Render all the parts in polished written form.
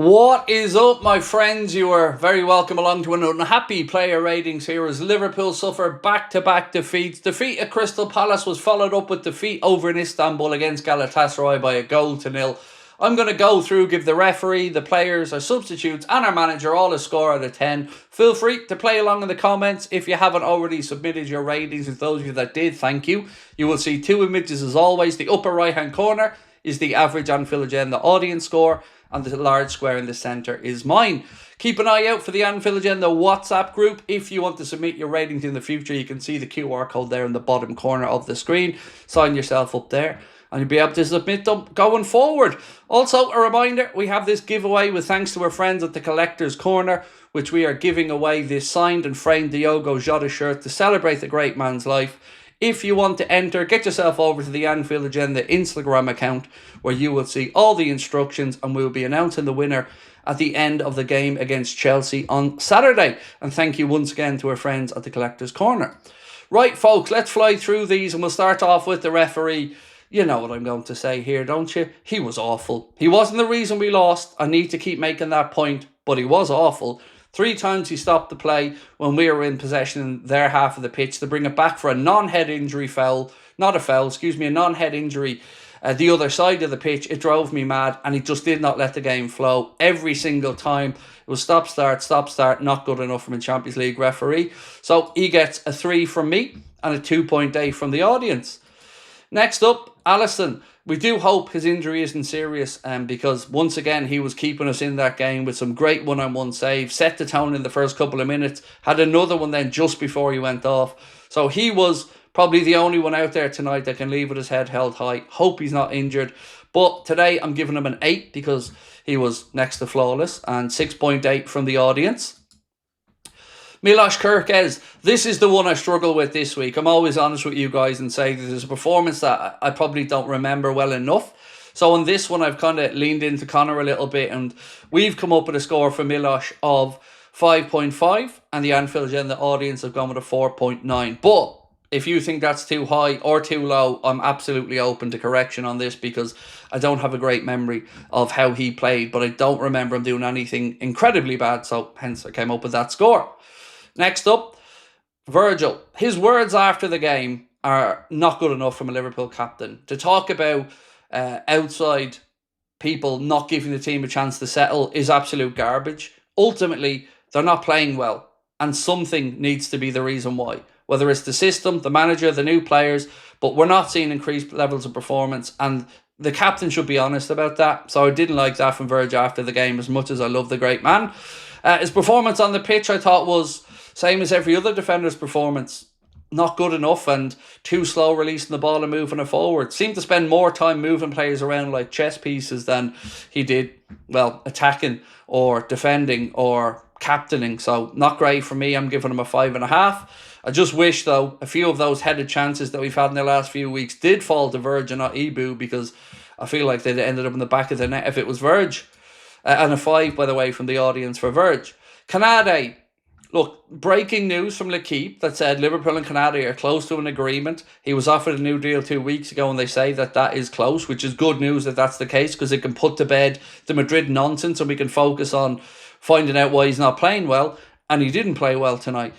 What is up, my friends? You are very welcome along to an unhappy player ratings here as Liverpool suffer back-to-back defeats. Defeat at Crystal Palace was followed up with defeat over in Istanbul against Galatasaray by 1-0. I'm going to go through, give the referee, the players, our substitutes and our manager all a score out of 10. Feel free to play along in the comments if you haven't already submitted your ratings. With those of you that did, thank you. You will see two images as always. The upper right hand corner is the average Anfield Agenda audience score, and the large square in the centre is mine. Keep an eye out for the Anfield Agenda WhatsApp group. If you want to submit your ratings in the future, you can see the QR code there in the bottom corner of the screen. Sign yourself up there and you'll be able to submit them going forward. Also, a reminder, we have this giveaway with thanks to our friends at the Collector's Corner, which we are giving away this signed and framed Diogo Jota shirt to celebrate the great man's life. If you want to enter, get yourself over to the Anfield Agenda Instagram account where you will see all the instructions and we'll be announcing the winner at the end of the game against Chelsea on Saturday. And thank you once again to our friends at the Collector's Corner. Right, folks, let's fly through these and we'll start off with the referee. You know what I'm going to say here, don't you? He was awful. He wasn't the reason we lost. I need to keep making that point, but he was awful. 3 times he stopped the play when we were in possession in their half of the pitch to bring it back for a non-head injury foul. Not a foul, excuse me, a non-head injury the other side of the pitch. It drove me mad and he just did not let the game flow every single time. It was stop, start, not good enough from a Champions League referee. So he gets a 3 from me and a 2.8 from the audience. Next up, Alisson. We do hope his injury isn't serious because once again he was keeping us in that game with some great one-on-one saves, set the tone in the first couple of minutes, had another one then just before he went off. So he was probably the only one out there tonight that can leave with his head held high. Hope he's not injured. But today I'm giving him an 8 because he was next to flawless, and 6.8 from the audience. Milos Kerkez, this is the one I struggle with this week. I'm always honest with you guys and say that there's a performance that I probably don't remember well enough. So on this one, I've kind of leaned into Connor a little bit, and we've come up with a score for Milos of 5.5, and the Anfield Agenda audience have gone with a 4.9. But if you think that's too high or too low, I'm absolutely open to correction on this because I don't have a great memory of how he played, but I don't remember him doing anything incredibly bad, so hence I came up with that score. Next up, Virgil. His words after the game are not good enough from a Liverpool captain. To talk about outside people not giving the team a chance to settle is absolute garbage. Ultimately, they're not playing well, and something needs to be the reason why. Whether it's the system, the manager, the new players, but we're not seeing increased levels of performance, and the captain should be honest about that. So I didn't like that from Virgil after the game as much as I love the great man. His performance on the pitch I thought was same as every other defender's performance. Not good enough and too slow releasing the ball and moving it forward. Seemed to spend more time moving players around like chess pieces than he did, well, attacking or defending or captaining. So not great for me. I'm giving him a 5.5. I just wish, though, a few of those headed chances that we've had in the last few weeks did fall to Verge and not Ibu, because I feel like they'd ended up in the back of the net if it was Verge. And a 5, by the way, from the audience for Verge. Canade. Look, breaking news from L'Equipe that said Liverpool and Canade are close to an agreement. He was offered a new deal 2 weeks ago and they say that that is close, which is good news that that's the case because it can put to bed the Madrid nonsense and we can focus on finding out why he's not playing well. And he didn't play well tonight.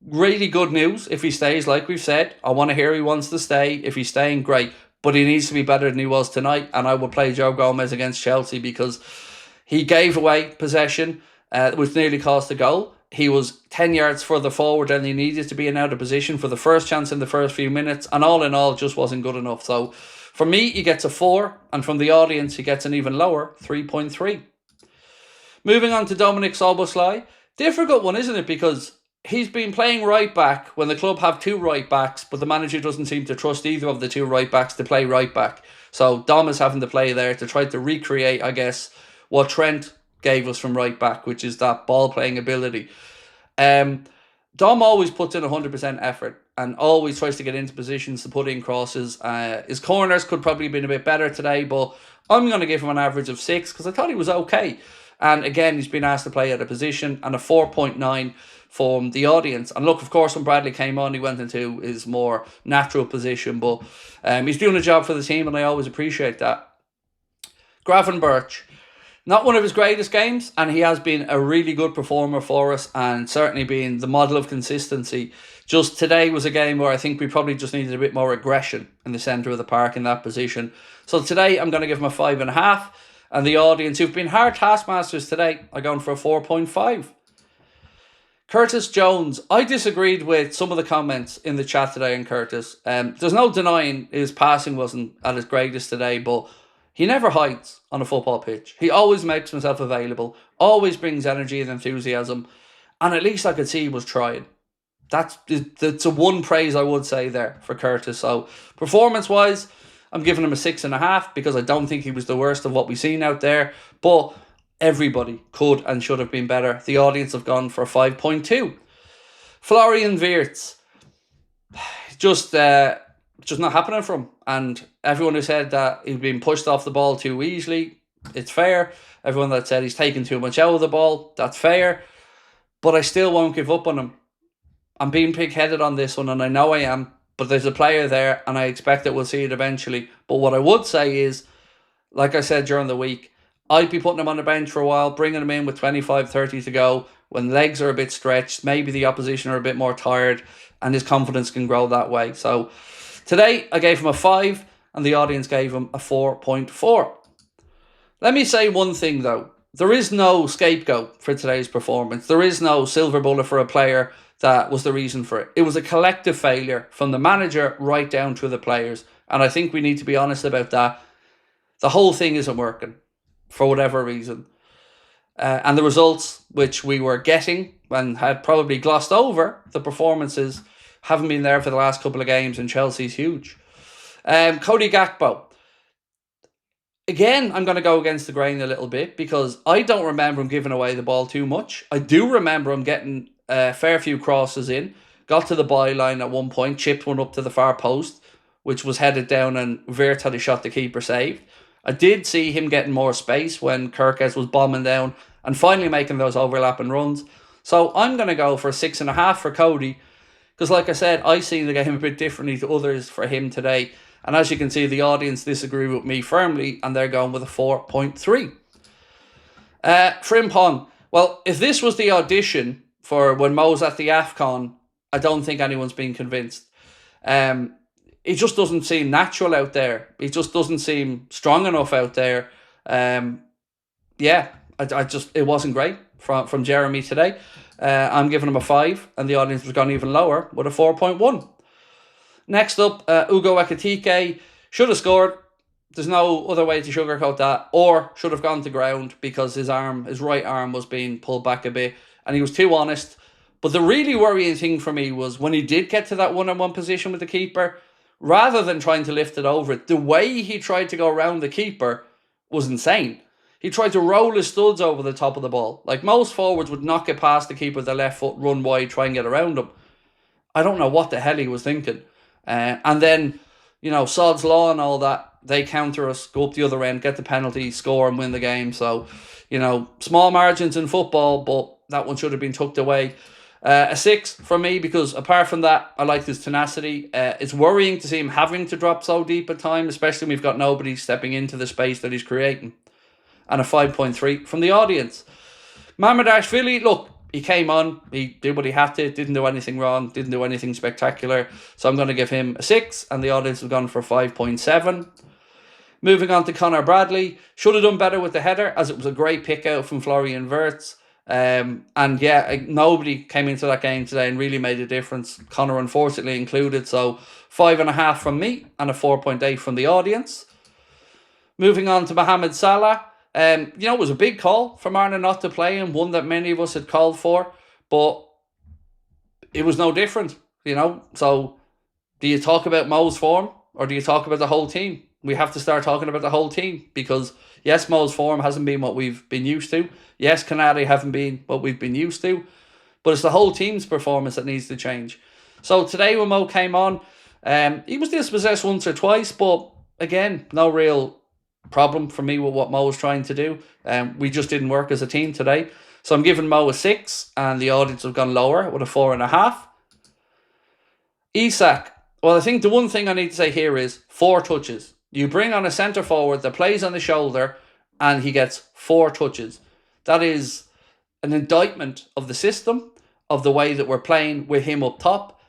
Really good news if he stays, like we've said. I want to hear he wants to stay. If he's staying, great. But he needs to be better than he was tonight. And I will play Joe Gomez against Chelsea because he gave away possession, which nearly cost a goal. He was 10 yards further forward than he needed to be in out of position for the first chance in the first few minutes. And all in all, just wasn't good enough. So for me, he gets a 4. And from the audience, he gets an even lower 3.3. Moving on to Dominic Szoboszlai. Difficult one, isn't it? Because he's been playing right back when the club have 2 right backs, but the manager doesn't seem to trust either of the 2 right backs to play right back. So Dom is having to play there to try to recreate, I guess, what Trent gave us from right back, which is that ball playing ability. Dom always puts in 100% effort and always tries to get into positions to put in crosses. His corners could probably have been a bit better today, but I'm going to give him an average of 6 because I thought he was okay. And again, he's been asked to play at a position, and a 4.9 from the audience. And look, of course, when Bradley came on, he went into his more natural position, but he's doing a job for the team, and I always appreciate that. Gravenberch. Not one of his greatest games, and he has been a really good performer for us and certainly been the model of consistency. Just today was a game where I think we probably just needed a bit more aggression in the centre of the park in that position. So today I'm going to give him a 5.5, and the audience, who've been hard taskmasters today, are going for a 4.5. Curtis Jones, I disagreed with some of the comments in the chat today on Curtis. There's no denying his passing wasn't at his greatest today, but he never hides on a football pitch. He always makes himself available, always brings energy and enthusiasm, and at least I could see he was trying. That's the one praise I would say there for Curtis. So performance-wise, I'm giving him a 6.5 because I don't think he was the worst of what we've seen out there, but everybody could and should have been better. The audience have gone for a 5.2. Florian Wirtz, just not happening for him. And everyone who said that he'd been pushed off the ball too easily, it's fair. Everyone that said he's taken too much out of the ball, that's fair. But I still won't give up on him. I'm being pig-headed on this one, and I know I am, but there's a player there, and I expect that we'll see it eventually. But what I would say is, like I said during the week, I'd be putting him on the bench for a while, bringing him in with 25, 30 to go, when legs are a bit stretched, maybe the opposition are a bit more tired, and his confidence can grow that way. So today, I gave him a 5, and the audience gave him a 4.4. Let me say one thing, though. There is no scapegoat for today's performance. There is no silver bullet for a player that was the reason for it. It was a collective failure from the manager right down to the players. And I think we need to be honest about that. The whole thing isn't working for whatever reason. And the results which we were getting and had probably glossed over, the performances haven't been there for the last couple of games, and Chelsea's huge. Cody Gakpo. Again, I'm going to go against the grain a little bit because I don't remember him giving away the ball too much. I do remember him getting a fair few crosses in, got to the byline at one point, chipped one up to the far post, which was headed down, and Wirtz had a shot the keeper saved. I did see him getting more space when Kirkes was bombing down and finally making those overlapping runs. So I'm going to go for a 6.5 for Cody because, like I said, I see the game a bit differently to others for him today. And as you can see, the audience disagree with me firmly, and they're going with a 4.3. Frimpong. Well, if this was the audition for when Mo's at the AFCON, I don't think anyone's been convinced. It just doesn't seem natural out there. It just doesn't seem strong enough out there. It wasn't great from Jeremy today. I'm giving him a 5, and the audience has gone even lower with a 4.1. Next up, Ugo Ekitike should have scored. There's no other way to sugarcoat that, or should have gone to ground because his right arm was being pulled back a bit, and he was too honest. But the really worrying thing for me was when he did get to that one-on-one position with the keeper, rather than trying to lift it over it, the way he tried to go around the keeper was insane. He tried to roll his studs over the top of the ball. Like most forwards would knock it past the keeper with their left foot, run wide, try and get around him. I don't know what the hell he was thinking. And then, Sod's Law and all that, they counter us, go up the other end, get the penalty, score and win the game. So, small margins in football, but that one should have been tucked away. A 6 from me because apart from that, I like his tenacity. It's worrying to see him having to drop so deep at times, especially when we've got nobody stepping into the space that he's creating. And a 5.3 from the audience. Mamardashvili, look, he came on, he did what he had to, didn't do anything wrong, didn't do anything spectacular. So I'm going to give him a 6, and the audience have gone for 5.7. Moving on to Connor Bradley. Should have done better with the header, as it was a great pick out from Florian Wirtz. Nobody came into that game today and really made a difference. Connor unfortunately included. So 5.5 from me and a 4.8 from the audience. Moving on to Mohamed Salah. It was a big call for Marner not to play him, one that many of us had called for, but it was no different, So do you talk about Mo's form or do you talk about the whole team? We have to start talking about the whole team because, yes, Mo's form hasn't been what we've been used to. Yes, Canary haven't been what we've been used to, but it's the whole team's performance that needs to change. So today when Mo came on, he was dispossessed once or twice, but again, no real problem for me with what Mo was trying to do. We just didn't work as a team today. So I'm giving Mo a 6, and the audience have gone lower with a 4.5. Isak. Well, I think the one thing I need to say here is 4 touches. You bring on a centre forward that plays on the shoulder, and he gets 4 touches. That is an indictment of the system, of the way that we're playing with him up top.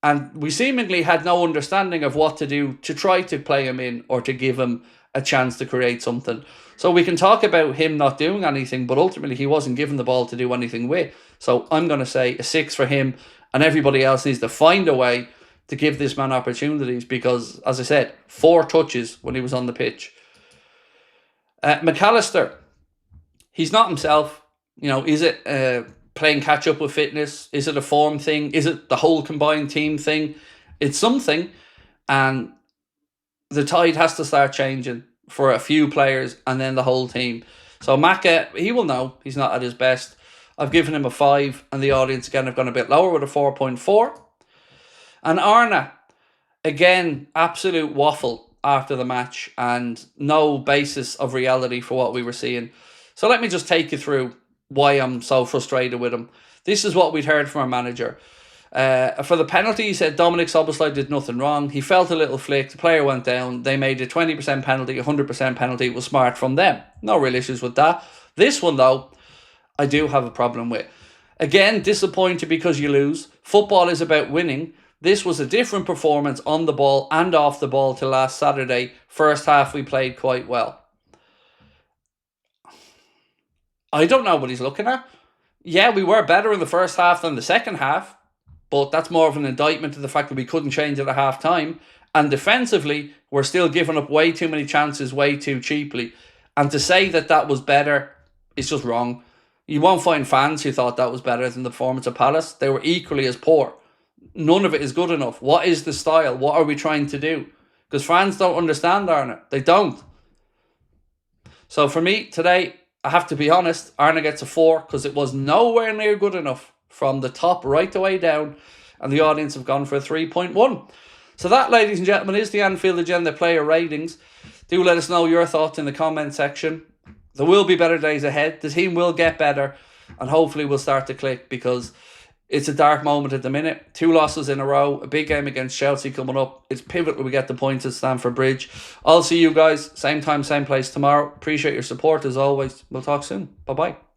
And we seemingly had no understanding of what to do to try to play him in or to give him a chance to create something. So we can talk about him not doing anything, but ultimately he wasn't given the ball to do anything with. So I'm going to say a 6 for him, and everybody else needs to find a way to give this man opportunities because, as I said, 4 touches when he was on the pitch. McAllister, he's not himself. Is it playing catch up with fitness? Is it a form thing? Is it the whole combined team thing? It's something, and the tide has to start changing for a few players and then the whole team. So Maka, he will know he's not at his best. I've given him a 5, and the audience again have gone a bit lower with a 4.4. And Arna, again, absolute waffle after the match and no basis of reality for what we were seeing. So let me just take you through why I'm so frustrated with him. This is what we'd heard from our manager. For the penalty, he said Dominic Szoboszlai did nothing wrong. He felt a little flick. The player went down. They made a 20% penalty, 100% penalty. It was smart from them. No real issues with that. This one, though, I do have a problem with. Again, disappointed because you lose. Football is about winning. This was a different performance on the ball and off the ball to last Saturday. First half, we played quite well. I don't know what he's looking at. Yeah, we were better in the first half than the second half, but that's more of an indictment to the fact that we couldn't change it at half time. And defensively, we're still giving up way too many chances way too cheaply. And to say that that was better is just wrong. You won't find fans who thought that was better than the performance of Palace. They were equally as poor. None of it is good enough. What is the style? What are we trying to do? Because fans don't understand Arna. They don't. So for me, today, I have to be honest, Arna gets a 4 because it was nowhere near good enough from the top right the way down, and the audience have gone for a 3.1. So that, ladies and gentlemen, is the Anfield Agenda player ratings. Do let us know your thoughts in the comment section. There will be better days ahead. The team will get better, and hopefully we'll start to click because it's a dark moment at the minute. 2 losses in a row, a big game against Chelsea coming up. It's pivotal we get the points at Stamford Bridge. I'll see you guys, same time, same place tomorrow. Appreciate your support as always. We'll talk soon. Bye-bye.